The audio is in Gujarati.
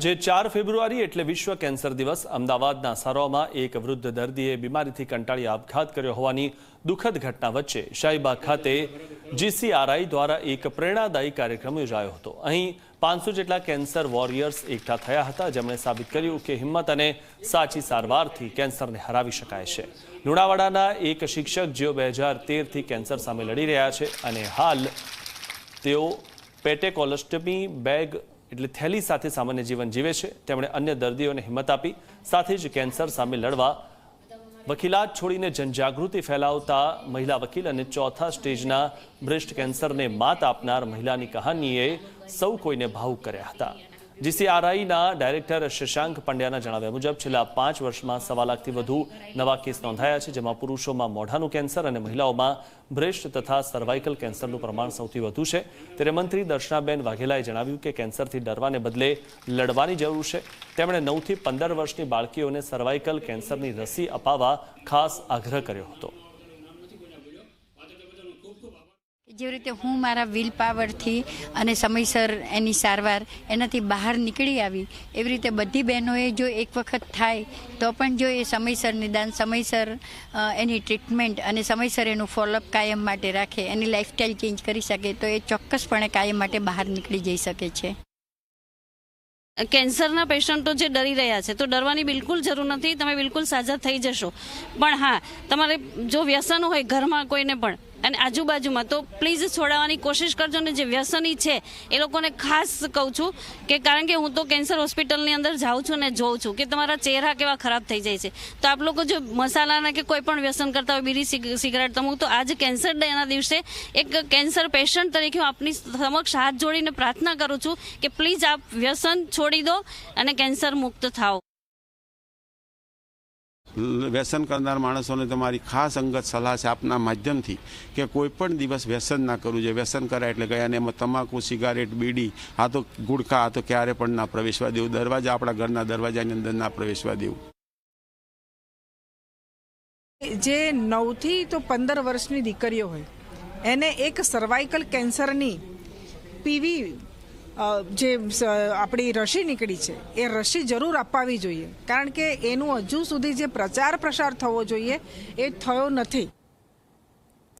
આજે 4 ફેબ્રુઆરી એટલે વિશ્વ કેન્સર દિવસ। અમદાવાદના સારોમાં એક વૃદ્ધ દર્દીએ બીમારીથી કંટાળી આપઘાત કર્યો હોવાની દુઃખદ ઘટના વચ્ચે શાહીબાગ ખાતે જીસીઆરઆઈ દ્વારા એક પ્રેરણાદાયી કાર્યક્રમ યોજાયો હતો। અહીં 500 જેટલા કેન્સર વોરિયર્સ એકઠા થયા હતા, જેમણે સાબિત કર્યું કે હિંમત અને સાચી સારવારથી કેન્સરને હરાવી શકાય છે। લુણાવાડાના એક શિક્ષક જેઓ 2013થી કેન્સર સામે લડી રહ્યા છે અને હાલ તેઓ પેટે કોલોસ્ટમી બેગ એટલે થેલી સાથે સામાન્ય જીવન જીવે છે। તેમણે અન્ય દર્દીઓને હિંમત આપી, સાથે જ કેન્સર સામે લડવા વકીલાત છોડીને જનજાગૃતિ ફેલાવતા મહિલા વકીલ અને ચોથા સ્ટેજના બ્રેસ્ટ કેન્સરને માત આપનાર મહિલાની કહાનીએ સૌ કોઈને ભાવુક કર્યા હતા। જીસીઆરઆઈના ડાયરેક્ટર શશાંક પંડ્યાના જણાવ્યા મુજબ છેલ્લા 5 વર્ષમાં 1.25 લાખથી વધુ નવા કેસ નોંધાયા છે, જેમાં પુરુષોમાં મોઢાનું કેન્સર અને મહિલાઓમાં બ્રેસ્ટ તથા સર્વાઇકલ કેન્સરનું પ્રમાણ સૌથી વધુ છે। ત્યારે મંત્રી દર્શનાબેન વાઘેલાએ જણાવ્યું કે કેન્સરથી ડરવાને બદલે લડવાની જરૂર છે। તેમણે 9 થી 15 વર્ષની બાળકીઓને સર્વાઇકલ કેન્સરની રસી અપાવવા ખાસ આગ્રહ કર્યો હતો। જે રીતે હું મારા વિલ પાવરથી અને સમયસર એની સારવાર એનાથી બહાર નીકળી આવી, એવી રીતે બધી બહેનોએ જો એક વખત થાય તો પણ જો એ સમયસર નિદાન, સમયસર એની ટ્રીટમેન્ટ અને સમયસર એનું ફોલોઅપ કાયમ માટે રાખે, એની લાઈફસ્ટાઈલ ચેન્જ કરી શકે તો એ ચોક્કસપણે કાયમ માટે બહાર નીકળી જઈ શકે છે। કેન્સરના પેશન્ટો જે ડરી રહ્યા છે તો ડરવાની બિલકુલ જરૂર નથી, તમે બિલકુલ સાજા થઈ જશો। પણ હા, તમારે જો વ્યસન હોય ઘરમાં કોઈને પણ અને આજુબાજુમાં તો પ્લીઝ છોડાવવાની કોશિશ કરજો ને જે વ્યસની છે એ લોકોને ખાસ કહું છું કે કારણ કે હું તો કેન્સર હોસ્પિટલની અંદર જાઉં છું ને જોઉં છું કે તમારા ચહેરા કેવા ખરાબ થઈ જાય છે। તો આપ લોકો જો મસાલાના કે કોઈ પણ વ્યસન કરતા હોય, બીડી સિગરેટ, તમાકુ, તો આજે કેન્સર ડેના દિવસે એક કેન્સર પેશન્ટ તરીકે હું આપની સમક્ષ હાથ જોડીને પ્રાર્થના કરું છું કે પ્લીઝ આપ વ્યસન છોડી દો અને કેન્સર મુક્ત થાઓ। વ્યસન કરનાર માણસોને તમારી ખાસ અંગત સલાહ છે આપના માધ્યમથી કે કોઈ પણ દિવસ વ્યસન ના કરવું જોઈએ। વ્યસન કરાય એટલે ગયા અને એમાં તમાકુ, સિગારેટ, બીડી, આ તો ગુટખા, આ તો ક્યારે પણ ના પ્રવેશવા દેવું। દરવાજા આપણા ઘરના દરવાજાની અંદર ના પ્રવેશવા દેવું। જે 9 થી તો 15 વર્ષની દીકરીઓ હોય એને એક સર્વાઇકલ કેન્સરની પીવી જે આપણી રસી નીકળી છે એ રસી જરૂર અપાવવી જોઈએ, કારણ કે એનું હજુ સુધી જે પ્રચાર પ્રસાર થવો જોઈએ એ થયો નથી।